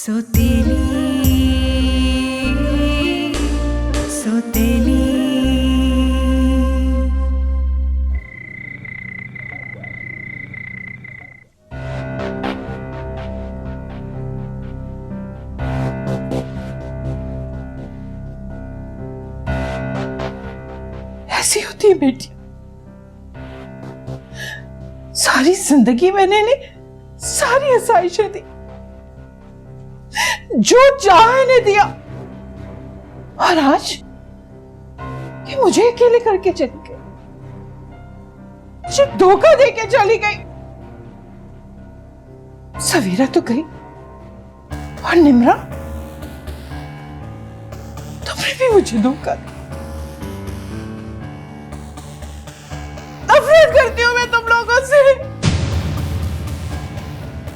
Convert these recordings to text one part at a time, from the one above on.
सोतेली सोतेली। ऐसी होती है बेटी। सारी जिंदगी मैंने इन्हें सारी आसाइशें दी, जो चाहे इन्हें दिया, और आज ये मुझे अकेले करके चली गई, मुझे धोखा देके चली गई। सवेरा तो गई, और निम्रा, तुमने भी मुझे धोखा दिया। नफरत करती हूँ मैं तुम लोगों से,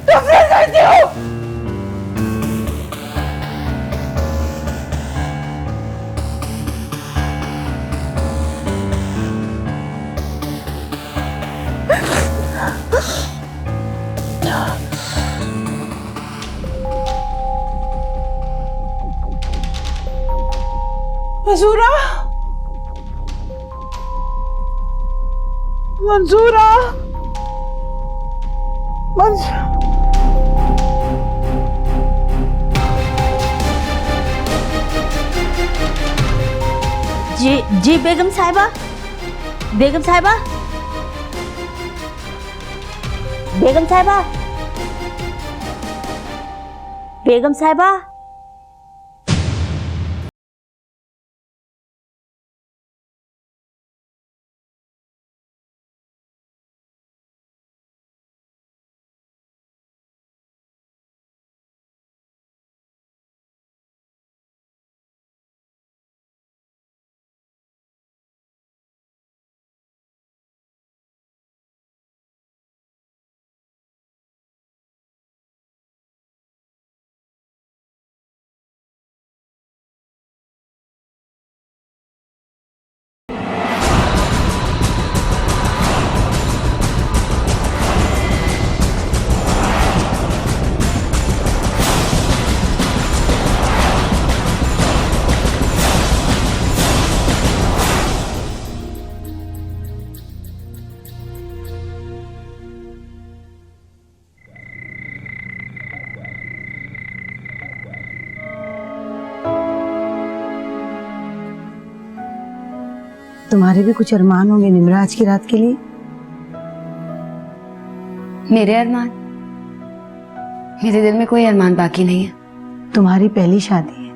नफरत करती हूँ। मंजूरा, मंजूरा, जी बेगम साहिबा, बेगम साहिबा, बेगम साहिबा, बेगम साहिबा। तुम्हारे भी कुछ अरमान होंगे निम्रा आज की रात के लिए। मेरे अरमान? मेरे दिल में कोई अरमान बाकी नहीं है। तुम्हारी पहली शादी है,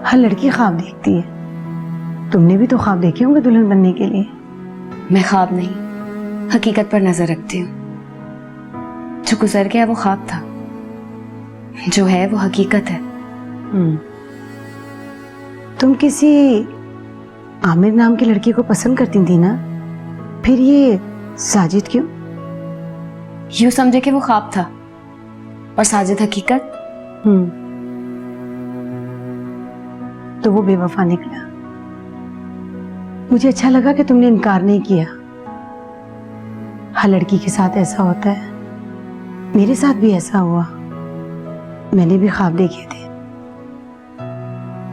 हर लड़की ख्वाब देखती है। तुमने भी तो ख्वाब देखे होंगे दुल्हन बनने के लिए। मैं ख्वाब नहीं, हकीकत पर नजर रखती हूँ। जो गुजर गया वो ख्वाब था, जो है वो हकीकत है। तुम किसी आमिर नाम की लड़की को पसंद करती थी ना, फिर ये साजिद क्यों? यूं समझे कि वो ख्वाब था और साजिद हकीकत। तो वो बेवफा निकला। मुझे अच्छा लगा कि तुमने इनकार नहीं किया। हर लड़की के साथ ऐसा होता है, मेरे साथ भी ऐसा हुआ। मैंने भी ख्वाब देखे थे,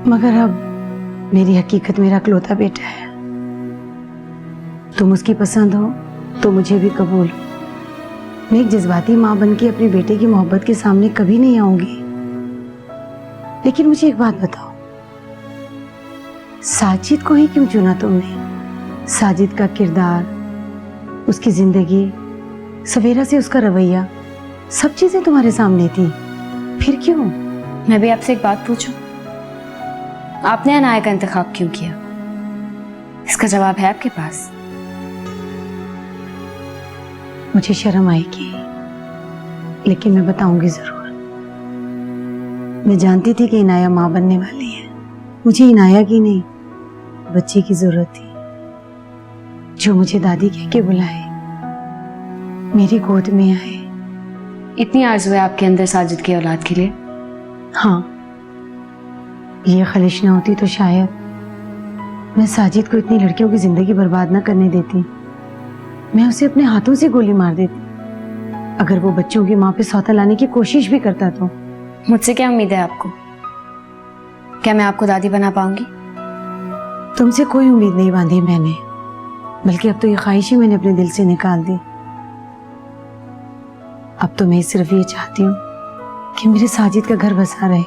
मगर अब मेरी हकीकत मेरा इकलौता बेटा है। तुम उसकी पसंद हो तो मुझे भी कबूल हो। मैं एक जज्बाती माँ बनके अपने बेटे की मोहब्बत के सामने कभी नहीं आऊंगी। लेकिन मुझे एक बात बताओ, साजिद को ही क्यों चुना तुमने? साजिद का किरदार, उसकी जिंदगी, सवेरा से उसका रवैया, सब चीजें तुम्हारे सामने थी, फिर क्यों? मैं भी आपसे एक बात पूछूं, आपने अनाया का इंतखाब क्यों किया? इसका जवाब है आपके पास। मुझे शर्म आएगी, लेकिन मैं बताऊंगी जरूर। मैं जानती थी कि इनाया माँ बनने वाली है। मुझे इनाया की नहीं, बच्चे की जरूरत थी, जो मुझे दादी कह के बुलाए, मेरी गोद में आए। इतनी आरज़ू है आपके अंदर साजिद की औलाद के लिए? हाँ, ये ख्वाहिश ना होती तो शायद मैं साजिद को इतनी लड़कियों की जिंदगी बर्बाद ना करने देती। मैं उसे अपने हाथों से गोली मार देती। अगर वो बच्चों की माँ पे सौता लाने की कोशिश भी करता तो मुझसे क्या उम्मीद है आपको? क्या मैं आपको दादी बना पाऊंगी? तुमसे कोई उम्मीद नहीं बांधी मैंने, बल्कि अब तो ये ख्वाहिश ही मैंने अपने दिल से निकाल दी। अब तो मैं सिर्फ ये चाहती हूँ कि मेरे साजिद का घर बसा रहे।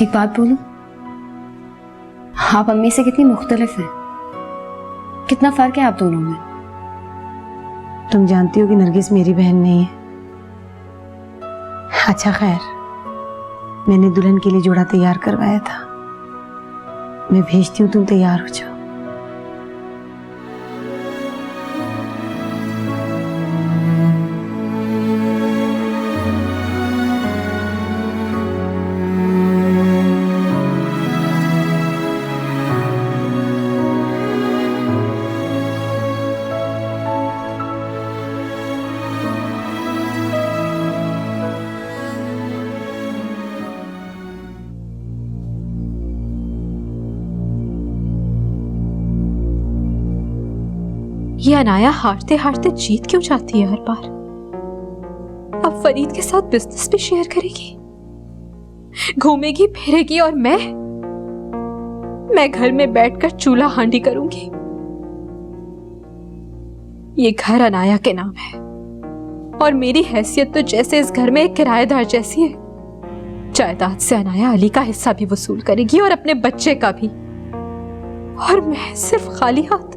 एक बात बोलूं, आप अम्मी से कितनी मुख्तलिफ हैं, कितना फर्क है आप दोनों में। तुम जानती हो कि नरगिस मेरी बहन नहीं है। अच्छा खैर, मैंने दुल्हन के लिए जोड़ा तैयार करवाया था, मैं भेजती हूँ, तुम तैयार हो जाओ। ये अनाया हारते हारते जीत क्यों जाती है हर बार? अब फरीद के साथ बिजनेस भी शेयर करेगी, घूमेगी फिरेगी, और मैं घर में बैठकर चूल्हा हांडी करूंगी। ये घर अनाया के नाम है और मेरी हैसियत तो जैसे इस घर में एक किराएदार जैसी है। जायदाद से अनाया अली का हिस्सा भी वसूल करेगी और अपने बच्चे का भी, और मैं सिर्फ खाली हाथ।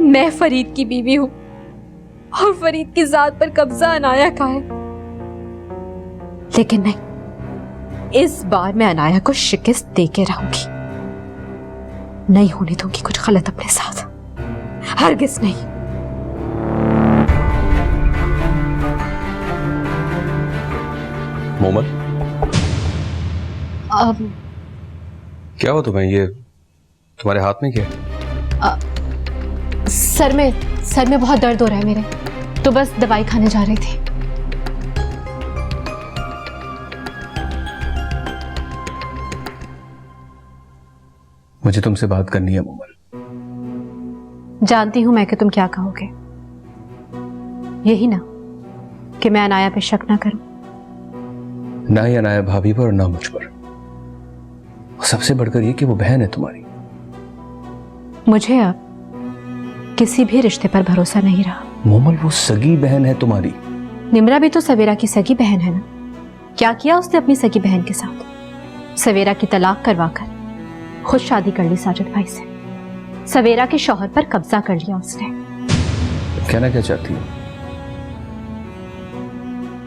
मैं फरीद की बीवी हूं और फरीद की जात पर कब्जा अनाया का है। लेकिन नहीं, इस बार मैं अनाया को शिकस्त देके रहूंगी। नहीं होने दूंगी कुछ गलत अपने साथ, हरगिज नहीं। मोमन, क्या हो तुम्हें? ये तुम्हारे हाथ में क्या है? सर में बहुत दर्द हो रहा है मेरे, तो बस दवाई खाने जा रही थी। मुझे तुमसे बात करनी है मोमन। जानती हूं मैं कि तुम क्या कहोगे, यही ना कि मैं अनाया पे शक ना करूं। ना ही अनाया भाभी पर और ना मुझ पर। सबसे बढ़कर ये कि वो बहन है तुम्हारी। मुझे अब किसी भी रिश्ते पर भरोसा नहीं रहा। मोमल, वो सगी बहन है तुम्हारी। निम्रा भी तो सवेरा की सगी बहन है ना। क्या किया उसने अपनी सगी बहन के साथ? सवेरा की तलाक करवाकर खुद शादी कर ली साजिद भाई से। सवेरा के शौहर पर कब्जा कर लिया उसने। कहना क्या चाहती हो?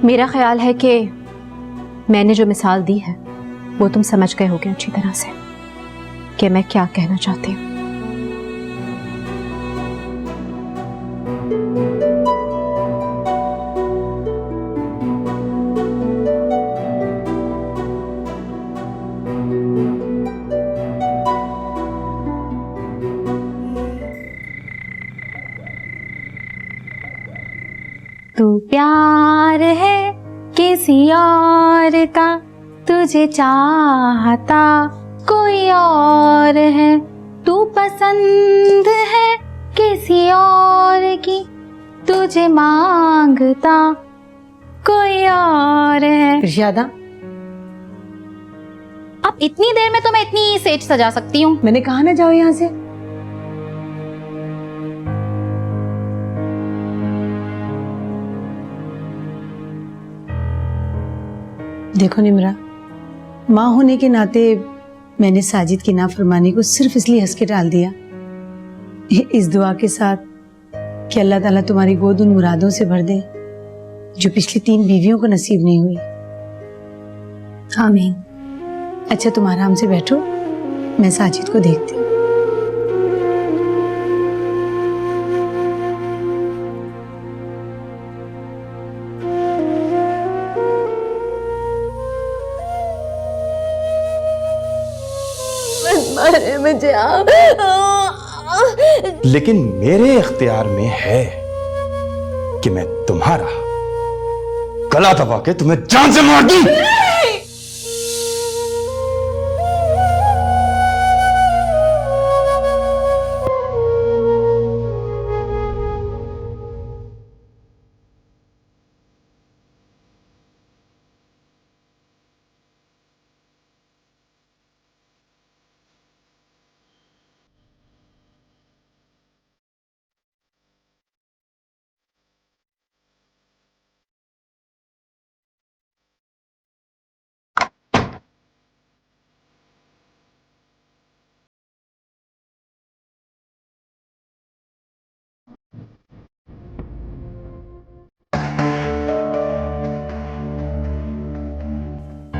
मेरा ख्याल है कि मैंने जो मिसाल दी है वो तुम समझ गए होगे अच्छी तरह से कि मैं क्या कहना चाहती हूँ। तू प्यार है किसी और का, तुझे चाहता कोई और है। तू पसंद है किसी और की, तुझे मांगता कोई और है। इरशादा, अब इतनी देर में तो मैं इतनी सेज सजा सकती हूँ। मैंने कहा ना जाओ यहाँ से। देखो निम्रा, माँ होने के नाते मैंने साजिद की नाफरमानी को सिर्फ इसलिए हंस के टाल दिया, इस दुआ के साथ कि अल्लाह ताला तुम्हारी गोद उन मुरादों से भर दे जो पिछली 3 बीवियों को नसीब नहीं हुई। आमीन। अच्छा, तुम आराम से बैठो, मैं साजिद को देखती हूँ। मुझे लेकिन मेरे इख्तियार में है कि मैं तुम्हारा गला दबा के तुम्हें जान से मार दूं।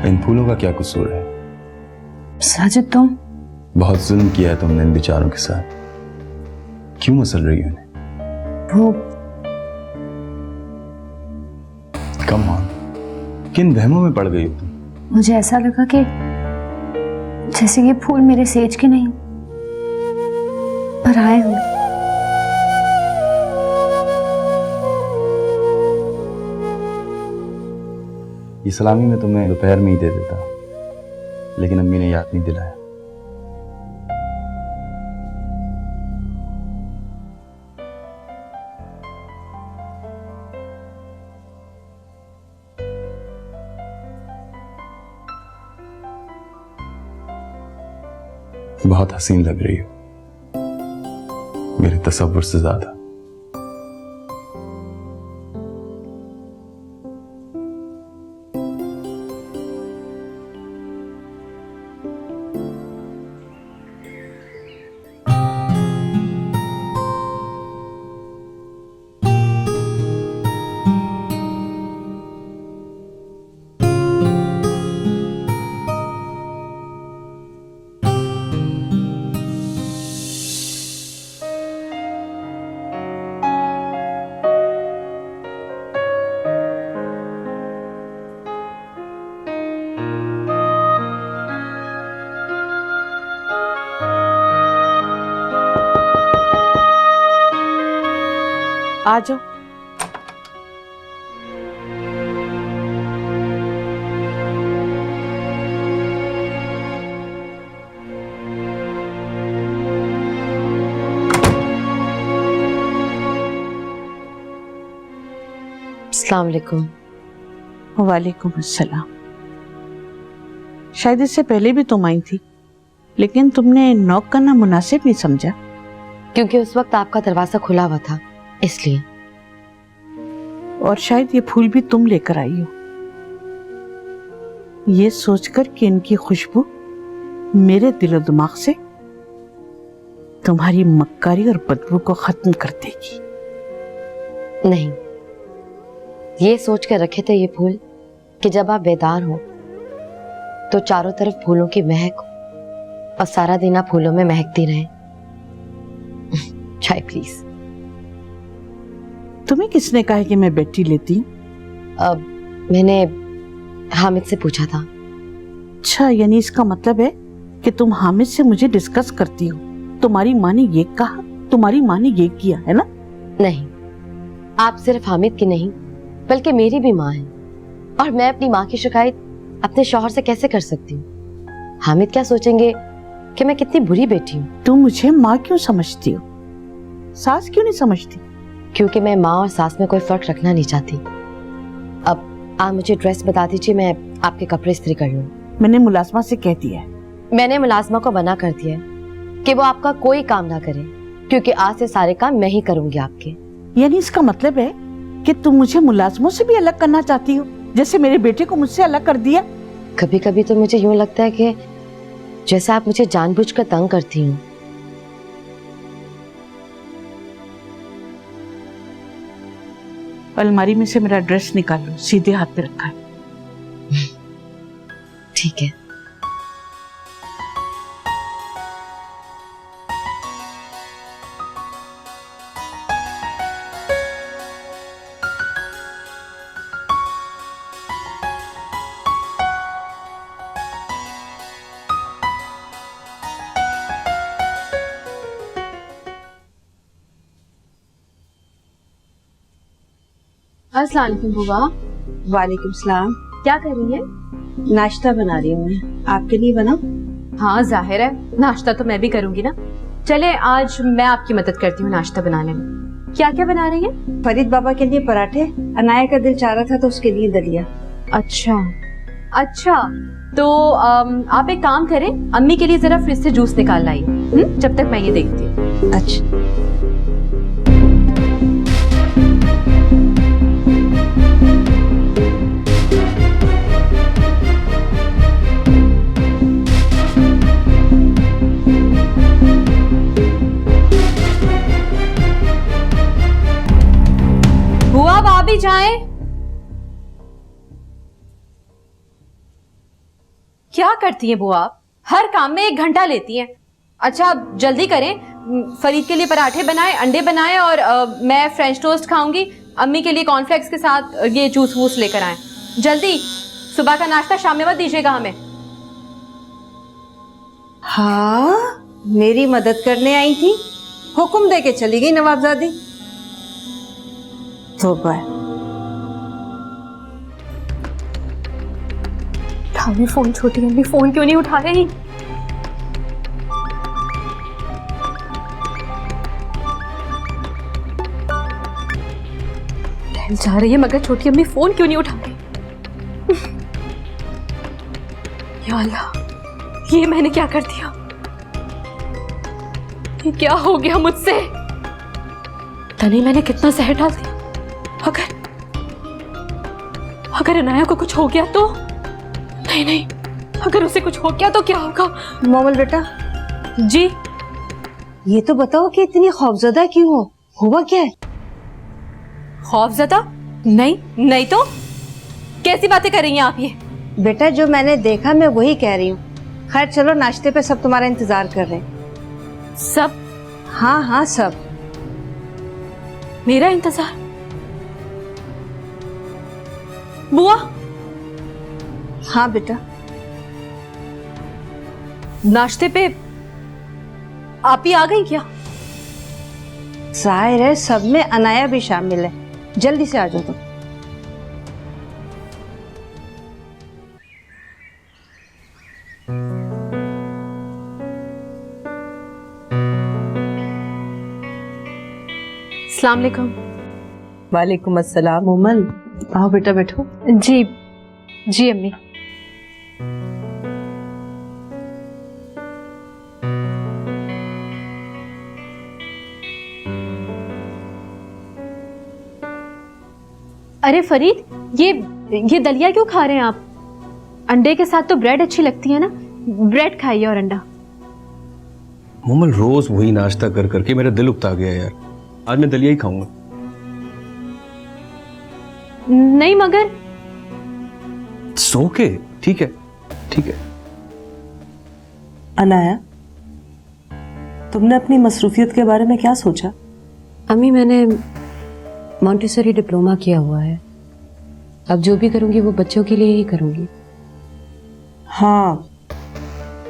इन फूलों का क्या कसूर है? साजिद तुम बहुत जुल्म किया है तुमने इन बेचारों के साथ। क्यों मसल रही हो उन्हें? वो कम ऑन, किन वहमों में पड़ गई हो तुम? मुझे ऐसा लगा कि जैसे ये फूल मेरे सेज के नहीं पर आए हुए। ये सलामी मैं तुम्हें दोपहर में ही दे देता, लेकिन अम्मी ने याद नहीं दिलाया। बहुत हसीन लग रही हो, मेरे तसव्वुर से ज्यादा। आ जाओ। अस्सलाम वालेकुम। वालेकुम अस्सलाम। शायद इससे पहले भी तुम आई थी, लेकिन तुमने नॉक करना मुनासिब नहीं समझा। क्योंकि उस वक्त आपका दरवाजा खुला हुआ था, इसलिए। और शायद ये फूल भी तुम लेकर आई हो, ये सोचकर कि इनकी खुशबू मेरे दिलो दिमाग से तुम्हारी मक्कारी और बदबू को खत्म कर देगी। नहीं, ये सोच कर रखे थे ये फूल कि जब आप बेदार हो तो चारों तरफ फूलों की महक हो और सारा दिन आप फूलों में महकती रहे। चाय प्लीज। तुम्हें किसने कहा है कि मैं बैठी लेती हूँ? अब मैंने हामिद से पूछा था। अच्छा, यानी इसका मतलब है कि तुम हामिद से मुझे डिस्कस करती हो। तुम्हारी माँ ने ये कहा, तुम्हारी माँ ने ये किया, है ना? नहीं, आप सिर्फ हामिद की नहीं बल्कि मेरी भी माँ है, और मैं अपनी माँ की शिकायत अपने शौहर से कैसे कर सकती हूँ? हामिद क्या सोचेंगे कि मैं कितनी बुरी बेटी हूँ। तुम मुझे माँ क्यों समझती हो, सास क्यों नहीं समझती? क्योंकि मैं माँ और सास में कोई फर्क रखना नहीं चाहती। अब आप मुझे ड्रेस बता दीजिए, मैं आपके कपड़े इस्त्री कर लूँ। मैंने मुलाजमा से कह दिया है। मैंने मुलाजमा को मना कर दिया है कि वो आपका कोई काम ना करे, क्योंकि आज से सारे काम मैं ही करूंगी आपके। यानी इसका मतलब है कि तुम मुझे मुलाजमों से भी अलग करना चाहती हो, जैसे मेरे बेटे को मुझसे अलग कर दिया। कभी कभी तो मुझे यूं लगता है कि जैसे आप मुझे जानबूझकर तंग करती हूँ। अलमारी में से मेरा ड्रेस निकाल लो, सीधे हाथ पे रखा है। ठीक है। अस्सलाम वालेकुम बुआ। वालेकुम सलाम। क्या कर रही है? नाश्ता बना रही हूँ मैं, आपके लिए बनाऊं? हाँ जाहिर है, नाश्ता तो मैं भी करूंगी ना। चले आज मैं आपकी मदद करती हूँ नाश्ता बनाने में। क्या क्या बना रही है? फरीद बाबा के लिए पराठे, अनाया का दिल चाह रहा था तो उसके लिए दलिया। अच्छा अच्छा, तो आप एक काम करें, अम्मी के लिए जरा फ्रिज से जूस निकाल लाइए, जब तक मैं ये देखती हूँ। अच्छा। बुआ, आप आ भी जाएं। क्या करती हैं बुआ आप? हर काम में 1 घंटा लेती हैं। अच्छा आप जल्दी करें, फरीद के लिए पराठे बनाएं, अंडे बनाएं और मैं फ्रेंच टोस्ट खाऊंगी। अम्मी के लिए कॉर्नफ्लेक्स के साथ ये जूस वूस लेकर आएं। जल्दी, सुबह का नाश्ता शाम में मत दीजिएगा हमें। हाँ, मेरी मदद करने आई थी, हुक्म दे के चली गई नवाबजादी। तो उठाओ फोन, छोटी अम्मी फोन क्यों नहीं उठा रही? टहल जा रही है मगर छोटी अम्मी फोन क्यों नहीं उठा रही? या अल्लाह, ये मैंने क्या कर दिया? ये क्या हो गया मुझसे? तनी मैंने कितना जहर डाल दिया। अगर अनाया को कुछ हो गया तो? नहीं, अगर उसे कुछ हो गया तो क्या होगा? मोमल बेटा जी, ये तो बताओ कि इतनी खौफजदा क्यों हो? हुआ क्या है? खौफजदा? नहीं तो कैसी बातें कर रही हैं आप ये? बेटा जो मैंने देखा मैं वही कह रही हूँ। खैर चलो, नाश्ते पे सब तुम्हारा इंतजार कर रहे हैं। सब? हाँ सब। मेरा इंतजार? बुआ? हाँ बेटा। नाश्ते पे आप ही आ गई क्या? जाहिर है सब में अनाया भी शामिल है। जल्दी से आ जाओ तुम। अस्सलाम वालेकुम। वालेकुम अस्सलाम। मोमल आओ बेटा बैठो। जी अम्मी। अरे फरीद, ये दलिया क्यों खा रहे हैं आप? अंडे के साथ तो ब्रेड अच्छी लगती है ना, ब्रेड खाइए और अंडा। मोमल रोज वही नाश्ता कर करके मेरा दिल उकता गया यार। आज मैं दलिया ही खाऊंगा। नहीं मगर सो के ठीक है। अनाया, तुमने अपनी मसरूफियत के बारे में क्या सोचा? अम्मी मैंने मॉन्टेसरी डिप्लोमा किया हुआ है। अब जो भी करूंगी वो बच्चों के लिए ही करूंगी। हाँ,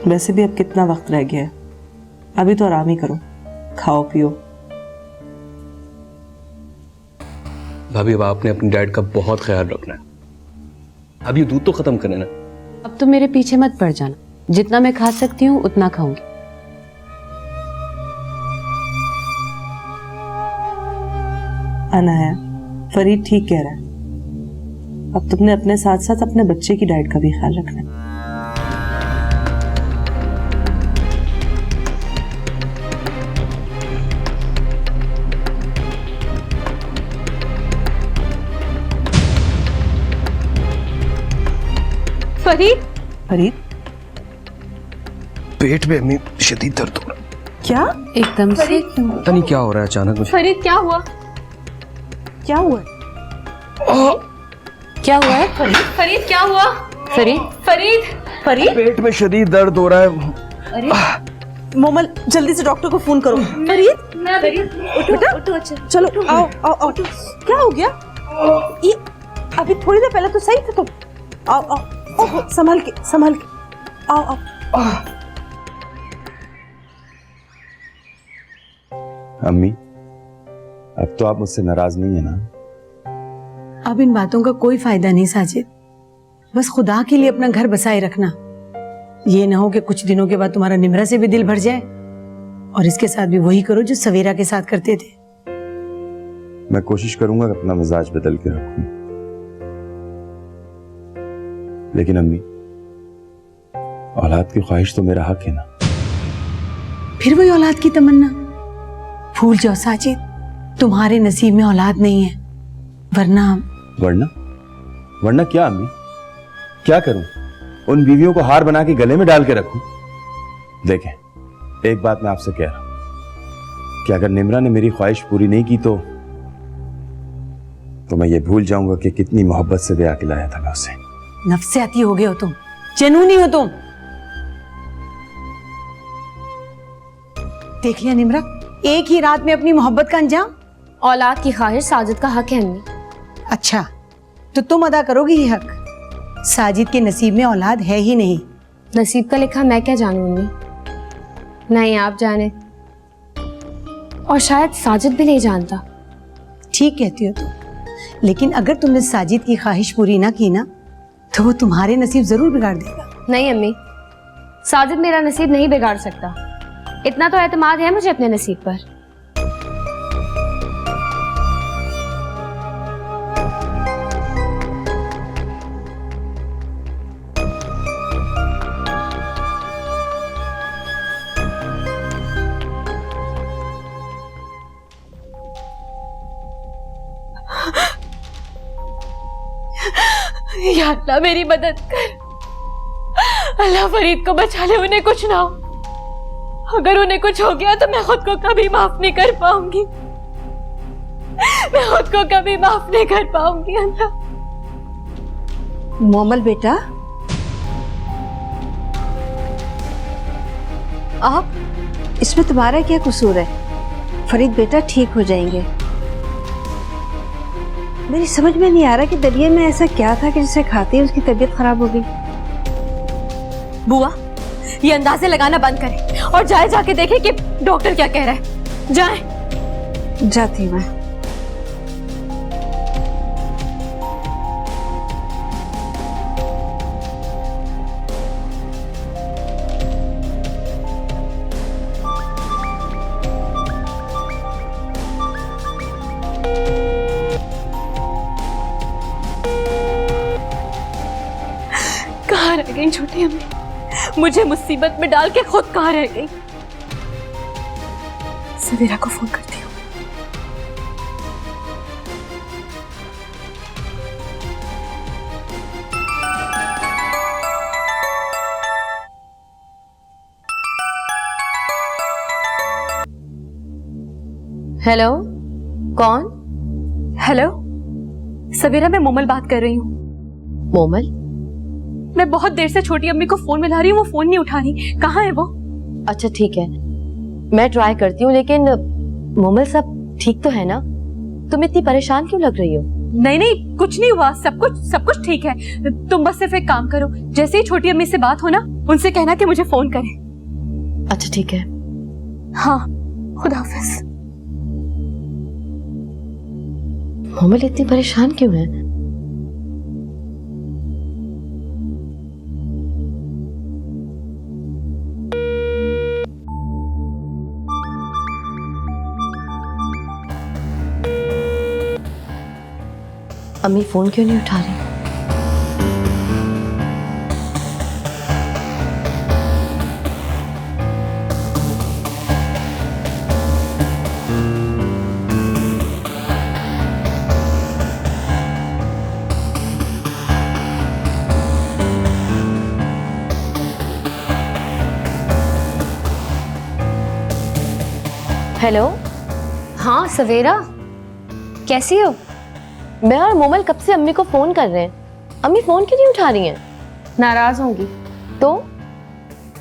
वैसे भी अब कितना वक्त रह गया है, अभी तो आराम ही करो, खाओ पियो। भाभी अब आपने अपने डैड का बहुत ख्याल रखना है। अब ये दूध तो खत्म करें ना। अब तो मेरे पीछे मत पड़ जाना, जितना मैं खा सकती हूँ उतना खाऊंगी। अनाया, फरीद ठीक कह रहा है। अब तुमने अपने साथ साथ अपने बच्चे की डाइट का भी ख्याल रखना है। फरीद, पेट में अम्मी शदीद दर्द हो रहा है। क्या? एकदम से पता नहीं क्या हो रहा है अचानक मुझे। फरीद क्या हुआ? क्या हुआ? क्या हुआ है? फरीद क्या हुआ? फरीद पेट में शदीद दर्द हो रहा है। मोमल जल्दी से डॉक्टर को फोन करो। फरीद उठो। अच्छा चलो आओ। क्या हो गया? ये अभी थोड़ी देर पहले तो सही था तुम। आओ ओहो, संभाल के आओ। अम्मी, अब तो आप मुझसे नाराज नहीं है ना? अब इन बातों का कोई फायदा नहीं साजिद। बस खुदा के लिए अपना घर बसाए रखना। ये ना हो कि कुछ दिनों के बाद तुम्हारा निमरा से भी दिल भर जाए और इसके साथ भी वही करो जो सवेरा के साथ करते थे। मैं कोशिश करूंगा कि अपना मिजाज बदल के रखूं। लेकिन अम्मी, औलाद की ख्वाहिश तो मेरा हक है ना। फिर वही औलाद की तमन्ना। भूल जाओ साजिद, तुम्हारे नसीब में औलाद नहीं है, वरना क्या अम्मी? क्या करूं? उन बीवियों को हार बना के गले में डाल के रखूं? देखें, एक बात मैं आपसे कह रहा हूं कि अगर निमरा ने मेरी ख्वाहिश पूरी नहीं की तो मैं ये भूल जाऊंगा कि कितनी मोहब्बत से ब्याह के लाया था मैं उसे। नफसियाती हो गए हो तुम। जनूनी हो तुम। देख लिया निम्रा, एक ही रात में अपनी मोहब्बत का अंजाम। औलाद की ख्वाहिश साजिद का हक है अम्मी। अच्छा, तो तुम अदा करोगी ये हक? साजिद के नसीब में औलाद है ही नहीं। नसीब का लिखा मैं क्या जानूं अम्मी, नहीं आप जाने, और शायद साजिद भी नहीं जानता। ठीक कहती हो तुम, लेकिन अगर तुमने साजिद की ख्वाहिश पूरी ना की ना, तो वो तुम्हारे नसीब जरूर बिगाड़ देगा। नहीं अम्मी, साजिद मेरा नसीब नहीं बिगाड़ सकता, इतना तो एतमाद है मुझे अपने नसीब पर। या अल्लाह मेरी मदद कर, अल्लाह फरीद को बचा ले, उन्हें कुछ ना हो। अगर उन्हें कुछ हो गया तो मैं खुद को कभी माफ नहीं कर पाऊंगी, मैं खुद को कभी माफ नहीं कर पाऊंगी। अल्लाह। मोमल बेटा, आप? इसमें तुम्हारा क्या कसूर है? फरीद बेटा ठीक हो जाएंगे। मेरी समझ में नहीं आ रहा कि दरिया में ऐसा क्या था कि जिसे खाते ही उसकी तबीयत खराब हो गई। बुआ, ये अंदाजे लगाना बंद करें और जाके देखें कि डॉक्टर क्या कह रहा है। जाएं। जाती हूँ मैं। कहाँ रह गई छोटी अम्मी, मुझे मुसीबत में डाल के खुद कहाँ रह गई। सवेरा को फोन करती हूँ। हेलो, कौन? हेलो सवेरा, मैं मोमल बात कर रही हूँ। मोमल? मैं बहुत देर से छोटी अम्मी को फोन मिला रही हूँ, वो फोन नहीं उठा रही। कहाँ है वो? अच्छा ठीक है, मैं ट्राई करती हूँ, लेकिन मोमल सब ठीक तो है ना? तुम इतनी परेशान क्यों लग रही हो? नहीं, कुछ नहीं हुआ, सब कुछ ठीक है। तुम बस सिर्फ एक काम करो, जैसे ही छोटी अम्मी से बात हो ना, उनसे कहना कि मुझे फोन करें। अच्छा ठीक है। हाँ, खुदा हाफिज। मोमल इतनी परेशान क्यों है? अम्मी फोन क्यों नहीं उठा रही? हेलो। हाँ सवेरा, कैसी हो? मैं और मोमल कब से अम्मी को फोन कर रहे हैं, अम्मी फोन क्यों नहीं उठा रही हैं? नाराज होंगी? तो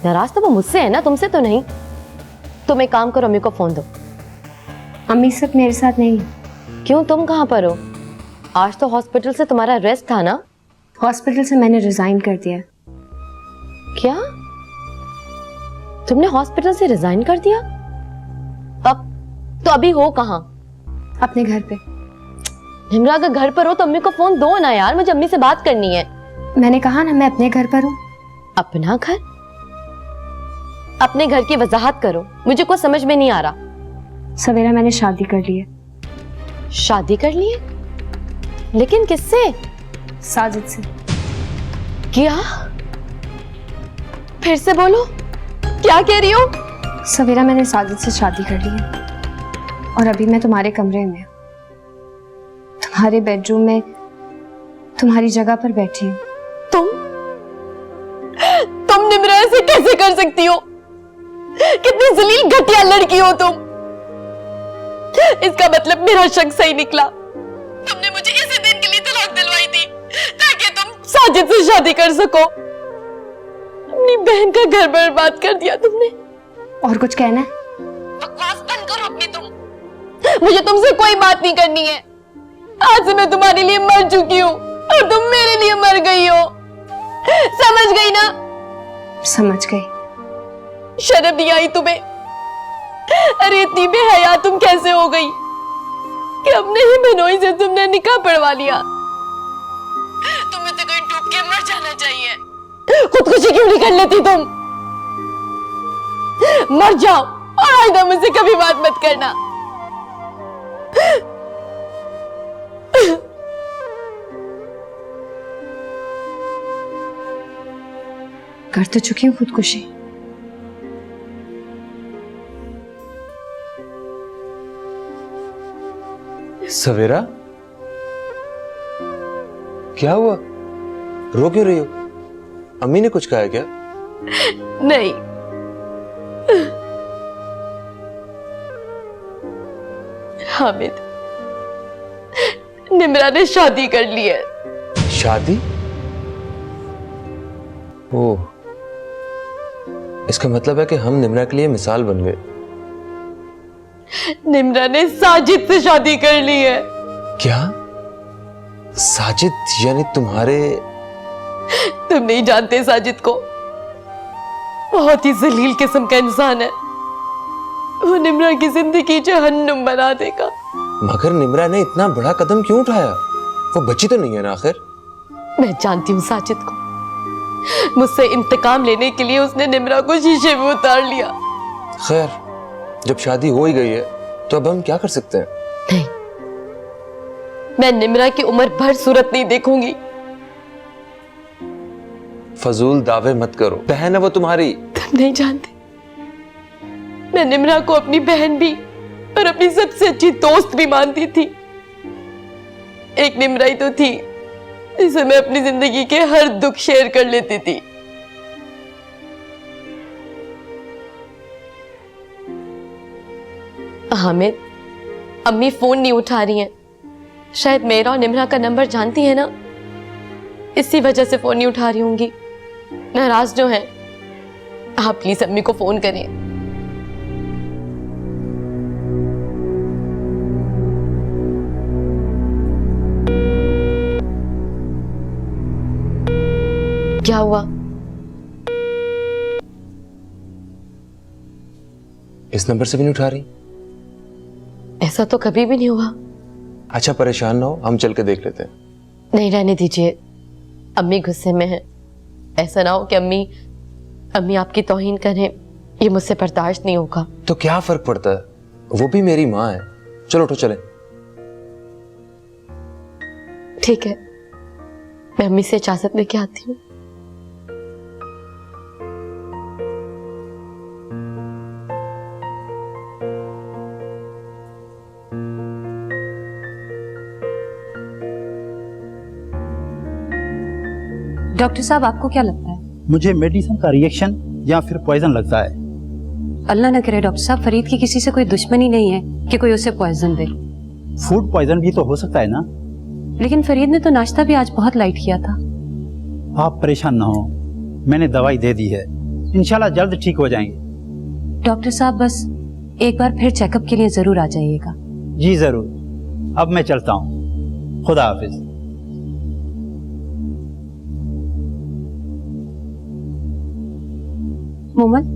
नाराज तो वो मुझसे है ना, तुमसे तो नहीं। तुम एक काम करो, अम्मी को फोन दो। अम्मी सिर्फ मेरे साथ नहीं। क्यों, तुम कहाँ पर हो? आज तो हॉस्पिटल से तुम्हारा रेस्ट था ना? हॉस्पिटल से मैंने रिजाइन कर दिया। क्या, तुमने हॉस्पिटल से रिजाइन कर दिया? अब तो अभी हो कहाँ? अपने घर पे। निम्रा, अगर घर पर हो तो अम्मी को फोन दो ना यार, मुझे अम्मी से बात करनी है। मैंने कहा ना मैं अपने घर पर हूँ। अपना घर? अपने घर की वजाहत करो, मुझे कुछ समझ में नहीं आ रहा। सवेरा, मैंने शादी कर ली है। शादी कर ली है? लेकिन किससे? साजिद से। क्या? फिर से बोलो, क्या कह रही हो? सवेरा, मैंने साजिद से शादी कर ली है और अभी मैं तुम्हारे कमरे में, तुम्हारे बेडरूम में, तुम्हारी जगह पर बैठी हूँ। तुम निम्रा ऐसे कैसे कर सकती हो? कितनी जलील घटिया लड़की हो तुम। इसका मतलब मेरा शक सही निकला, तुमने मुझे इसी दिन के लिए तलाक दिलवाई थी ताकि तुम साजिद से शादी कर सको। बहन का घर बर्बाद कर दिया तुमने। और कुछ कहना है? बकवास बंद करो अपनी तुम। मुझे तुमसे कोई बात नहीं करनी है। आज से मैं तुम्हारे लिए मर चुकी हूँ और तुम मेरे लिए मर गई हो। समझ गई ना? समझ गई। शर्म नहीं आई तुम्हें? अरे इतनी बेहया तुम कैसे हो गई कि अपने ही बहनोई से तुमने निकाह पढ़वा लिया। तुम्हें तो कहीं डूब के मर जाना चाहिए। खुदकुशी क्यों नहीं कर लेती तुम? मर जाओ और आइंदा मुझसे कभी बात मत करना। कर तो चुकी हूँ खुदकुशी। सवेरा, क्या हुआ? रो क्यों रही हो? अम्मी ने कुछ कहा है क्या? नहीं, हामिद, निम्रा ने शादी कर ली है। शादी? ओह, इसका मतलब है कि हम निम्रा के लिए मिसाल बन गए। निम्रा ने साजिद से शादी कर ली है। क्या? साजिद यानी तुम्हारे? तुम नहीं जानते साजिद को। बहुत ही जलील किस्म का इंसान है। वो निम्रा की जिंदगी जहन्नुम बना देगा। मगर निम्रा ने इतना बड़ा कदम क्यों उठाया? वो बच्ची तो नहीं है ना आखिर? मैं जानती हूँ साजिद को। मुझसे इंतकाम लेने के लिए उसने निम्रा को शीशे में उतार लिया। खैर, जब शादी हो ही गई है तो अब हम क्या कर सकते हैं? नहीं, मैं निम्रा की उम्र भर सूरत नहीं देखूंगी। फजूल दावे मत करो, बहन है वो तुम्हारी। तुम नहीं जानते, मैं निम्रा को अपनी बहन भी और अपनी सबसे अच्छी दोस्त भी मानती थी। एक निम्रा ही तो थी जिसे मैं अपनी जिंदगी के हर दुख शेयर कर लेती थी। हामिद, अम्मी फोन नहीं उठा रही हैं। शायद मेरा और निम्रा का नंबर जानती है ना, इसी वजह से फोन नहीं उठा रही होंगी। नाराज जो हैं, आप प्लीज अम्मी को फोन करें। क्या हुआ? इस नंबर से भी नहीं उठा रही? ऐसा तो कभी भी नहीं हुआ। अच्छा, परेशान ना हो, हम चल के देख लेते हैं। नहीं, रहने दीजिए। अम्मी गुस्से में है। ऐसा ना हो कि अम्मी आपकी तौहीन करें। ये मुझसे बर्दाश्त नहीं होगा। तो क्या फर्क पड़ता है, वो भी मेरी माँ है। चलो उठो चले। ठीक है, मैं अम्मी से इजाजत लेके आती हूँ। डॉक्टर साहब, आपको क्या लगता है? मुझे मेडिसिन का रिएक्शन या फिर पॉइजन लगता है। अल्लाह न करे डॉक्टर साहब, फरीद की किसी से कोई दुश्मनी नहीं है कि कोई उसे पॉइजन दे। फूड पॉइजन भी तो हो सकता है ना? लेकिन फरीद ने तो नाश्ता भी आज बहुत लाइट किया था। आप परेशान ना हो, मैंने दवाई दे दी है, इंशाल्लाह जल्द ठीक हो जाएंगे। डॉक्टर साहब, बस एक बार फिर चेकअप के लिए जरूर आ जाइएगा। जी जरूर। अब मैं चलता हूँ, खुदा हाफिज। मोमन,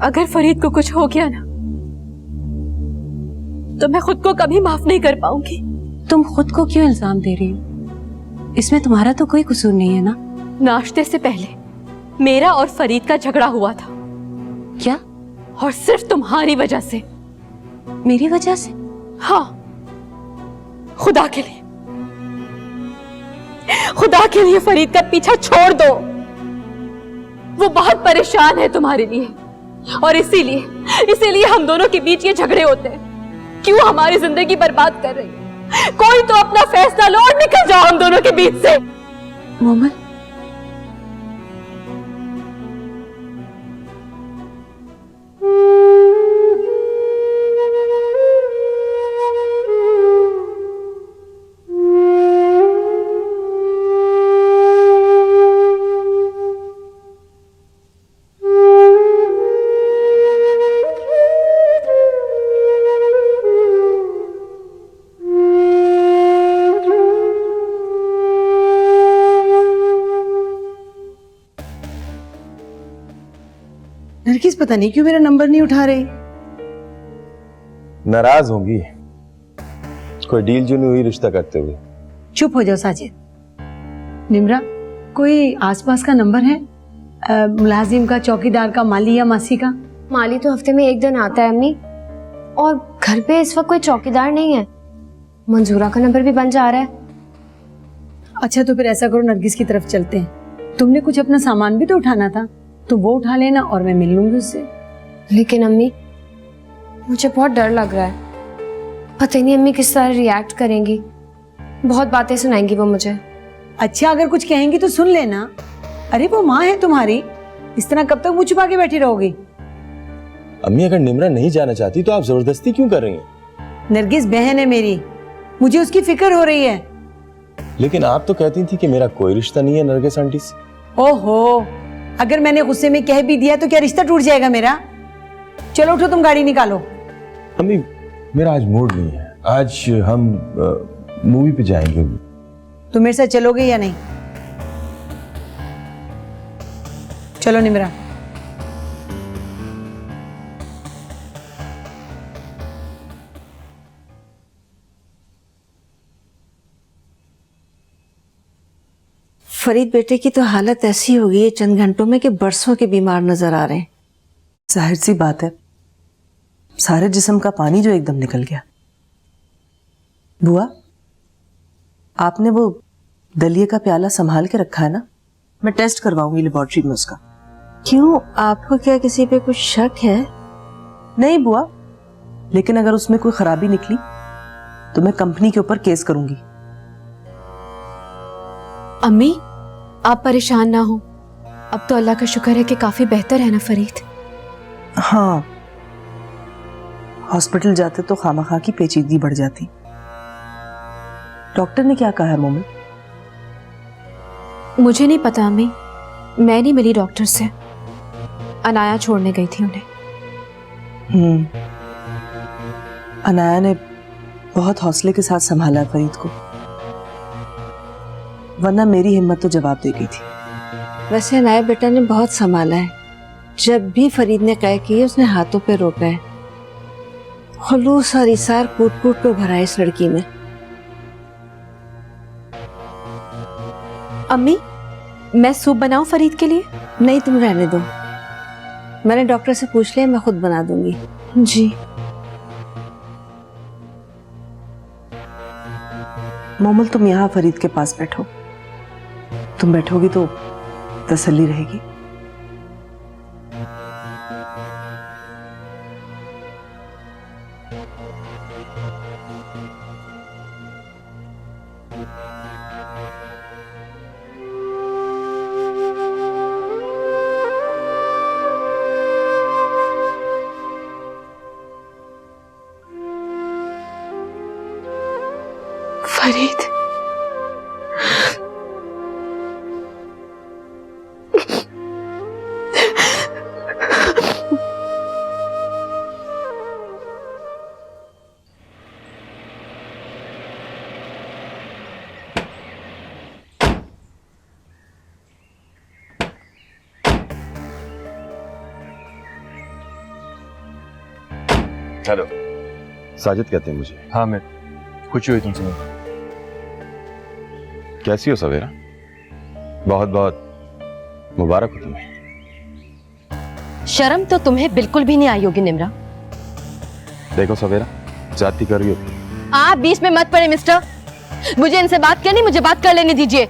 अगर फरीद को कुछ हो गया ना तो मैं खुद को कभी माफ नहीं कर पाऊंगी। तुम खुद को क्यों इल्जाम दे रही हो? इसमें तुम्हारा तो कोई कसूर नहीं है ना। नाश्ते से पहले मेरा और फरीद का झगड़ा हुआ था। क्या? और सिर्फ तुम्हारी वजह से। मेरी वजह से? हाँ, खुदा के लिए, खुदा के लिए फरीद का पीछा छोड़ दो। वो बहुत परेशान है तुम्हारे लिए और इसीलिए हम दोनों के बीच ये झगड़े होते हैं। क्यों हमारी जिंदगी बर्बाद कर रही है? कोई तो अपना फैसला लो और निकल जाओ हम दोनों के बीच से। मोमन, नरगिस पता नहीं क्यों मेरा नंबर नहीं उठा रही। नाराज होंगी, कोई डील जो नहीं हुई रिश्ता करते हुए। चुप हो जाओ साजिद। निम्रा, कोई आसपास का नंबर है? मुलाजिम का, चौकीदार का, माली या मासी का? माली तो हफ्ते में 1 दिन आता है अम्मी, और घर पे इस वक्त कोई चौकीदार नहीं है। मंजूरा का नंबर भी बन जा रहा है। अच्छा तो फिर ऐसा करो, नरगिस की तरफ चलते हैं। तुमने कुछ अपना सामान भी तो उठाना था, तो वो उठा लेना और मैं मिल लूंगी उससे। लेकिन अम्मी, मुझे बहुत डर लग रहा है। पता ही नहीं अम्मी किस तरह रिएक्ट करेंगी। बहुत बातें सुनाएंगी वो मुझे। अच्छा, अगर कुछ कहेंगी तो सुन लेना। अरे वो माँ है तुम्हारी, इस तरह कब तक मुँह छुपा के बैठी रहोगी? अम्मी, अगर निम्रा नहीं जाना चाहती तो आप जबरदस्ती क्यों कर रही हैं? नरगिस बहन है मेरी, मुझे उसकी फिक्र हो रही है। लेकिन आप तो कहती थी कि मेरा कोई रिश्ता नहीं है नरगिस आंटी से। ओहो, अगर मैंने गुस्से में कह भी दिया तो क्या रिश्ता टूट जाएगा मेरा? चलो उठो, तुम गाड़ी निकालो। अम्मी, मेरा आज मूड नहीं है। आज हम मूवी पे जाएंगे। तुम मेरे साथ चलोगे या नहीं? चलो निम्रा। फरीद बेटे की तो हालत ऐसी हो गई है चंद घंटों में कि बरसों के बीमार नजर आ रहे हैं। जाहिर सी बात है, सारे जिस्म का पानी जो एकदम निकल गया। बुआ, आपने वो दलिए का प्याला संभाल के रखा है ना? मैं टेस्ट करवाऊंगी लेबोरेटरी में उसका। क्यों, आपको क्या किसी पे कुछ शक है? नहीं बुआ, लेकिन अगर उसमें कोई खराबी निकली तो मैं कंपनी के ऊपर केस करूंगी। अम्मी, आप परेशान ना हो। अब तो अल्लाह का शुक्र है कि काफी बेहतर है ना फरीद। हाँ, हॉस्पिटल जाते तो खामखा की पेचीदगी बढ़ जाती। डॉक्टर ने क्या कहा है मोमिन? मुझे नहीं पता अम्मी, मैं नहीं मिली डॉक्टर से। अनाया छोड़ने गई थी उन्हें। अनाया ने बहुत हौसले के साथ संभाला है फरीद को, वरना मेरी हिम्मत तो जवाब दे गई थी। वैसे अनाया बेटा ने बहुत संभाला है। जब भी फरीद ने कह की उसने हाथों पे रोका है। खुलूस और इसार कूट कूट के भरा है इस लड़की में। अम्मी, मैं सूप बनाऊं फरीद के लिए? नहीं, तुम रहने दो, मैंने डॉक्टर से पूछ लिया, मैं खुद बना दूंगी। जी। मोमल, तुम यहाँ फरीद के पास बैठो। तुम बैठोगी तो तसल्ली रहेगी। फरीद, हेलो, साजिद कहते हैं मुझे। हाँ, मैं खुशी हुई तुमसे। कैसी हो सवेरा? बहुत बहुत मुबारक हो तुम्हें। शर्म तो तुम्हें बिल्कुल भी नहीं आई होगी निम्रा। देखो सवेरा, जाती कर रही हो। आप बीच में मत पड़े मिस्टर। मुझे इनसे बात करनी, मुझे बात कर लेने दीजिए।